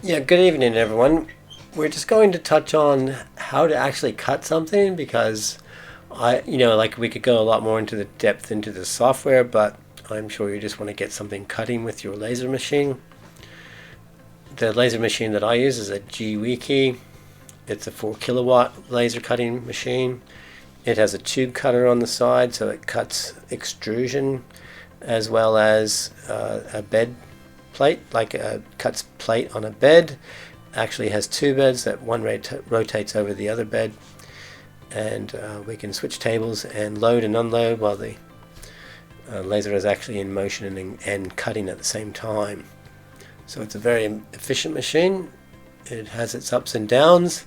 Yeah, good evening everyone. We're just going to touch on how to actually cut something because like we could go a lot more into the depth into the software, but I'm sure you just want to get something cutting with your laser machine. The laser machine that I use is a GWiki. It's a 4 kilowatt laser cutting machine. It has a tube cutter on the side, so it cuts extrusion as well as a bed plate, like a cuts plate on a bed. Actually has two beds that one rotates over the other bed, and we can switch tables and load and unload while the laser is actually in motion and cutting at the same time. So it's a very efficient machine. It has its ups and downs.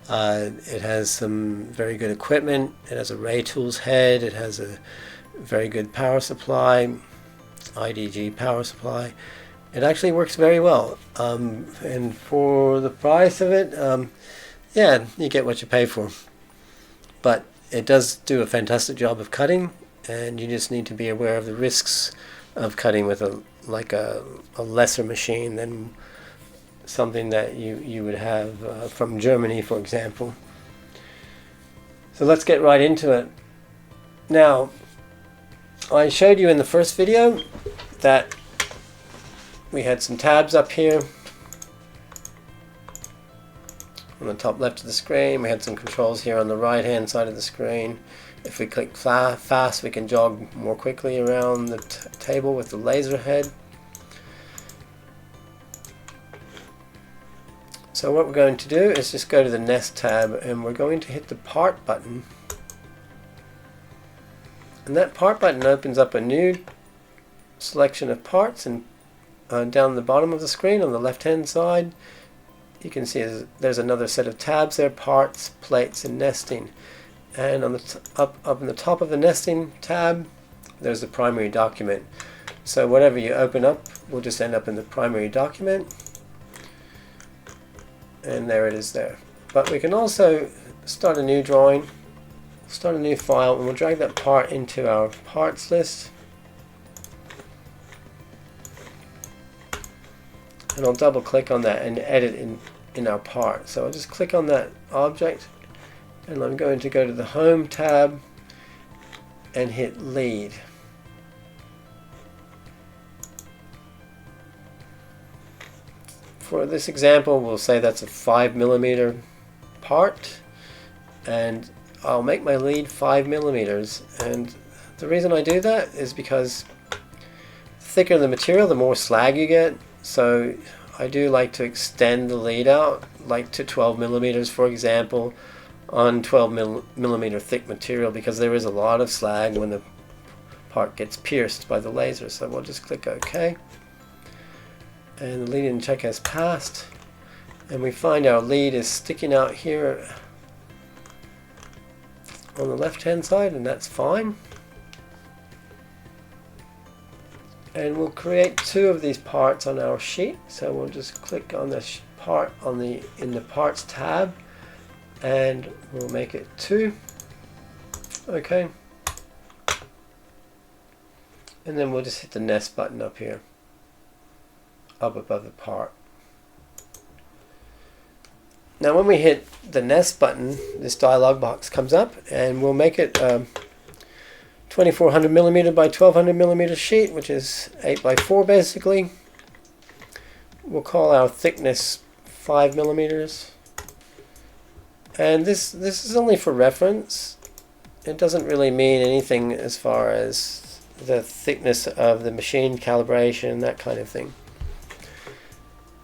It has some very good equipment. It has a Ray Tools head. It has a very good power supply, IDG power supply. It actually works very well, and for the price of it, yeah, you get what you pay for. But it does do a fantastic job of cutting, and you just need to be aware of the risks of cutting with a lesser machine than something that you would have from Germany, for example. So let's get right into it. Now, I showed you in the first video that we had some tabs up here on the top left of the screen. We had some controls here on the right hand side of the screen. If we click fast, we can jog more quickly around the table with the laser head. So what we're going to do is just go to the Nest tab, and we're going to hit the Part button. And that Part button opens up a new selection of parts, and down the bottom of the screen on the left hand side you can see there's another set of tabs there: parts, plates, and nesting. And on the up in the top of the nesting tab there's the primary document. So whatever you open up will just end up in the primary document, and there it is there. But we can also start a new drawing, start a new file, and we'll drag that part into our parts list. And I'll double click on that and edit in our part. So I'll just click on that object, and I'm going to go to the Home tab and hit Lead. For this example, we'll say that's a 5mm part, and I'll make my lead 5mm. And the reason I do that is because the thicker the material, the more slag you get. So I do like to extend the lead out, like to 12mm, for example, on 12mm thick material, because there is a lot of slag when the part gets pierced by the laser. So we'll just click OK, and the lead-in check has passed, and we find our lead is sticking out here on the left hand side, and that's fine. And we'll create two of these parts on our sheet. So we'll just click on this part in the Parts tab, and we'll make it 2. Okay. And then we'll just hit the Nest button up here, up above the part. Now when we hit the Nest button, this dialog box comes up, and we'll make it 2400mm by 1200mm sheet, which is 8x4 basically. We'll call our thickness 5mm, and this is only for reference. It doesn't really mean anything as far as the thickness of the machine calibration, that kind of thing.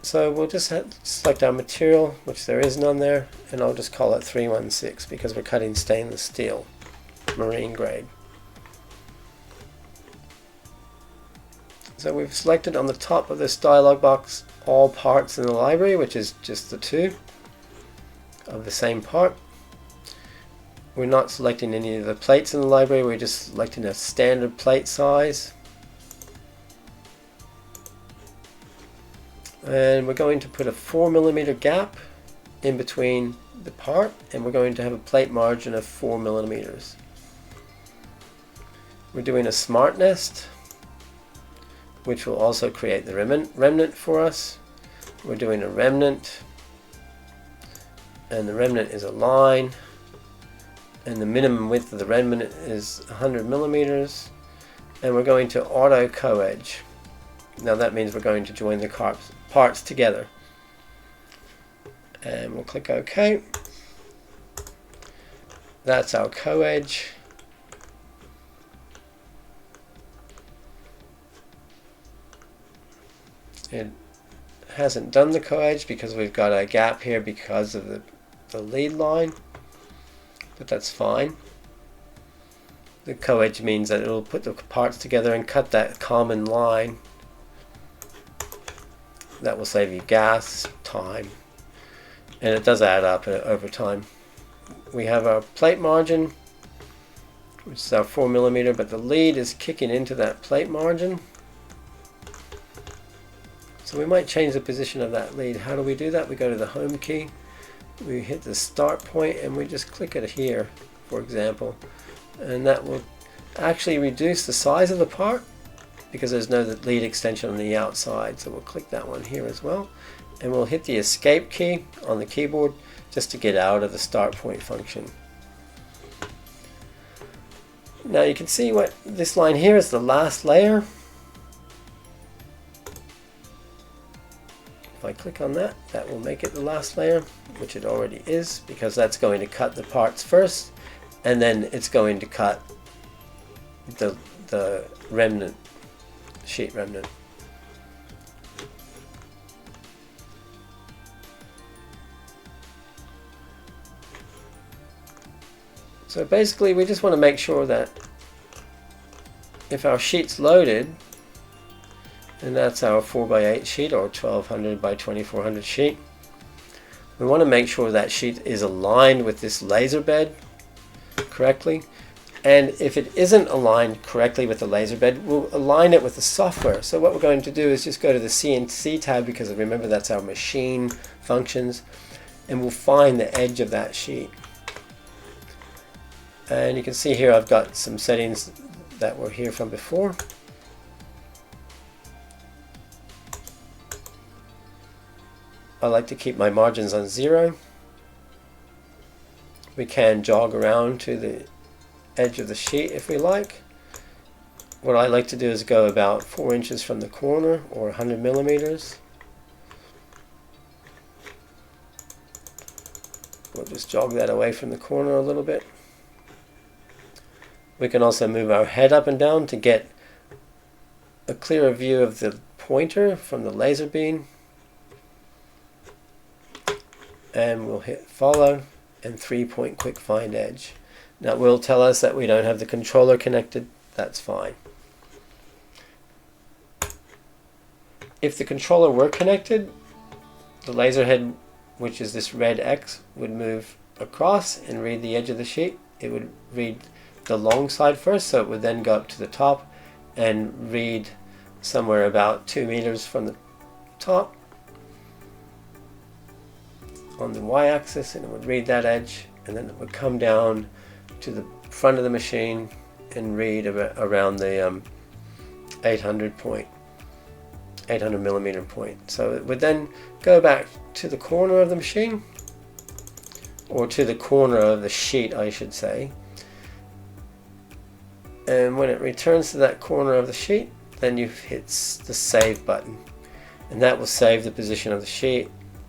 So we'll just select our material, which there is none there, and I'll just call it 316 because we're cutting stainless steel, marine grade. So we've selected on the top of this dialog box all parts in the library, which is just the two of the same part. We're not selecting any of the plates in the library, we're just selecting a standard plate size. And we're going to put a 4mm gap in between the part, and we're going to have a plate margin of 4mm. We're doing a smart nest, which will also create the remnant for us. we're doing a remnant, and the remnant is a line, and the minimum width of the remnant is 100 millimeters, and we're going to auto co-edge. Now that means we're going to join the parts together, and we'll click OK. That's our co-edge. It hasn't done the co-edge because we've got a gap here because of the lead line, but that's fine. The co-edge means that it will put the parts together and cut that common line. That will save you gas, time, and it does add up over time. We have our plate margin, which is our 4 millimeter, but the lead is kicking into that plate margin. So we might change the position of that lead. How do we do that? We go to the home key, we hit the start point, and we just click it here, for example. And that will actually reduce the size of the part because there's no lead extension on the outside. So we'll click that one here as well. And we'll hit the escape key on the keyboard just to get out of the start point function. Now you can see what this line here is the last layer. If I click on that, that will make it the last layer, which it already is, because that's going to cut the parts first, and then it's going to cut the remnant, sheet remnant. So basically we just want to make sure that if our sheet's loaded, and that's our 4x8 sheet or 1200 by 2400 sheet, we want to make sure that sheet is aligned with this laser bed correctly. And if it isn't aligned correctly with the laser bed, we'll align it with the software. So what we're going to do is just go to the CNC tab, because remember that's our machine functions, and we'll find the edge of that sheet. And you can see here I've got some settings that were here from before. I like to keep my margins on 0. We can jog around to the edge of the sheet if we like. What I like to do is go about 4 inches from the corner, or 100 millimeters. We'll just jog that away from the corner a little bit. We can also move our head up and down to get a clearer view of the pointer from the laser beam. And we'll hit follow and 3-point quick find edge. Now it will tell us that we don't have the controller connected. That's fine. If the controller were connected, the laser head, which is this red X, would move across and read the edge of the sheet. It would read the long side first, so it would then go up to the top and read somewhere about 2 meters from the top on the y-axis, and it would read that edge, and then it would come down to the front of the machine and read around the 800 millimeter point. So it would then go back to the corner of the machine, or to the corner of the sheet I should say, and when it returns to that corner of the sheet, then you hit the save button, and that will save the position of the sheet,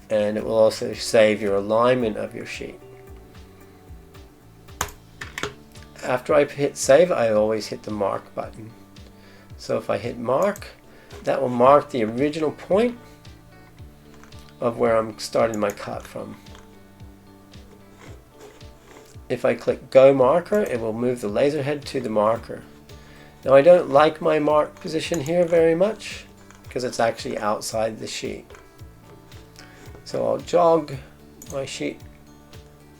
and it will also save your alignment of your sheet. After I hit save, I always hit the mark button. So if I hit mark, that will mark the original point of where I'm starting my cut from. If I click go marker, it will move the laser head to the marker. Now I don't like my mark position here very much because it's actually outside the sheet. So I'll jog my sheet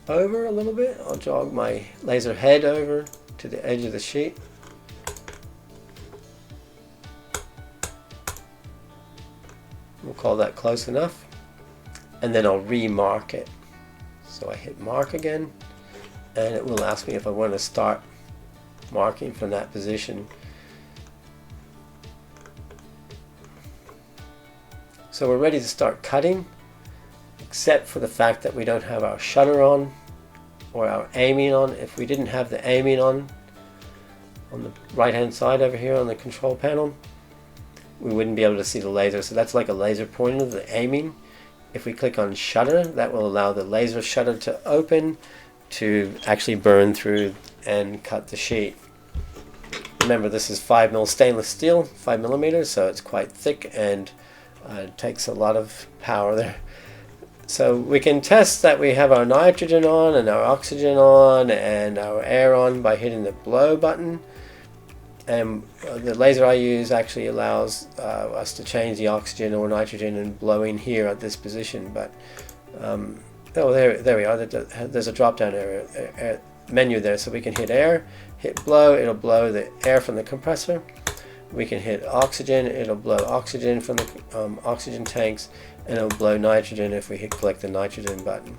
over a little bit. I'll jog my laser head over to the edge of the sheet. We'll call that close enough. And then I'll remark it. So I hit mark again, and it will ask me if I want to start marking from that position. So we're ready to start cutting, except for the fact that we don't have our shutter on or our aiming on. If we didn't have the aiming on the right hand side over here on the control panel, we wouldn't be able to see the laser. So that's like a laser pointer, the aiming. If we click on shutter, that will allow the laser shutter to open to actually burn through and cut the sheet. Remember, this is 5mm stainless steel, 5mm, so it's quite thick and it takes a lot of power there. So we can test that we have our nitrogen on and our oxygen on and our air on by hitting the blow button. And the laser I use actually allows us to change the oxygen or nitrogen and blowing here at this position. But oh, there we are. There's a drop down area menu there, so we can hit air, hit blow, it'll blow the air from the compressor. We can hit oxygen, it'll blow oxygen from the oxygen tanks, and it'll blow nitrogen if we click the nitrogen button.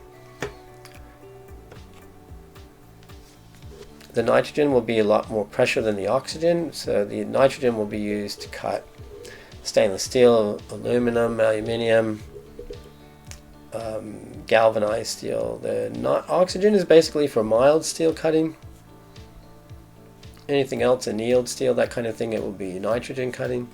The nitrogen will be a lot more pressure than the oxygen, so the nitrogen will be used to cut stainless steel, aluminum, aluminium, galvanized steel. The oxygen is basically for mild steel cutting. Anything else, annealed steel, that kind of thing, it will be nitrogen cutting.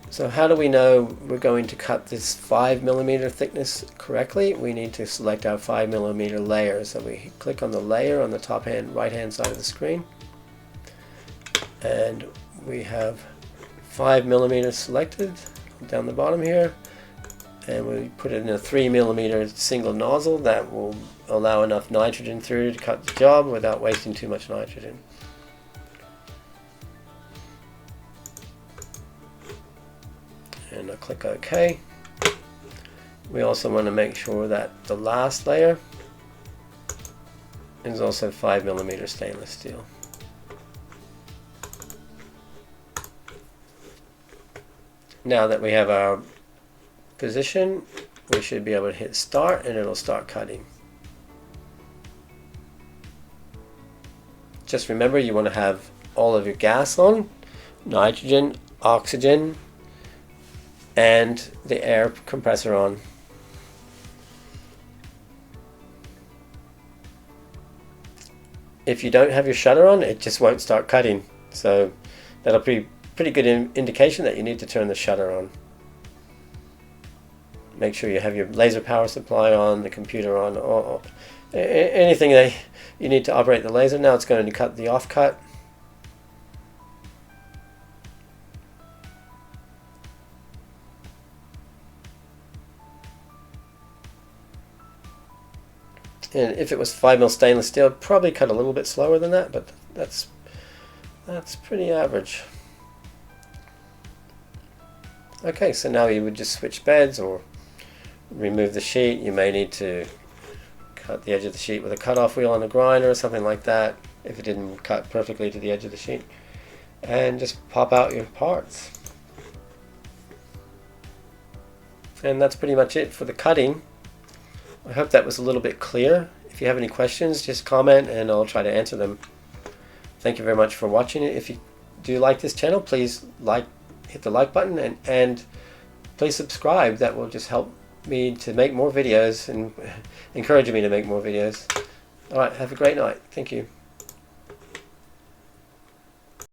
So how do we know we're going to cut this 5mm thickness correctly? We need to select our 5mm layer. So we click on the layer on the top right hand side of the screen, and we have 5mm selected down the bottom here, and we put it in a 3mm single nozzle that will allow enough nitrogen through to cut the job without wasting too much nitrogen. And I'll click OK. We also want to make sure that the last layer is also 5mm stainless steel. Now that we have our position, we should be able to hit start and it'll start cutting. Just remember, you want to have all of your gas on, nitrogen, oxygen, and the air compressor on. If you don't have your shutter on, it just won't start cutting. So that'll be a pretty good indication that you need to turn the shutter on. Make sure you have your laser power supply on, the computer on, or anything that you need to operate the laser. Now it's going to cut the offcut. And if it was 5mm stainless steel, it'd probably cut a little bit slower than that, but that's pretty average. Okay, so now you would just switch beds or remove the sheet. You may need to cut the edge of the sheet with a cutoff wheel on a grinder or something like that if it didn't cut perfectly to the edge of the sheet, and just pop out your parts. And that's pretty much it for the cutting. I hope that was a little bit clear. If you have any questions, just comment and I'll try to answer them. Thank you very much for watching it. If you do like this channel, please hit the like button and please subscribe. That will just help me to make more videos and encourage me to make more videos. Alright, have a great night. Thank you.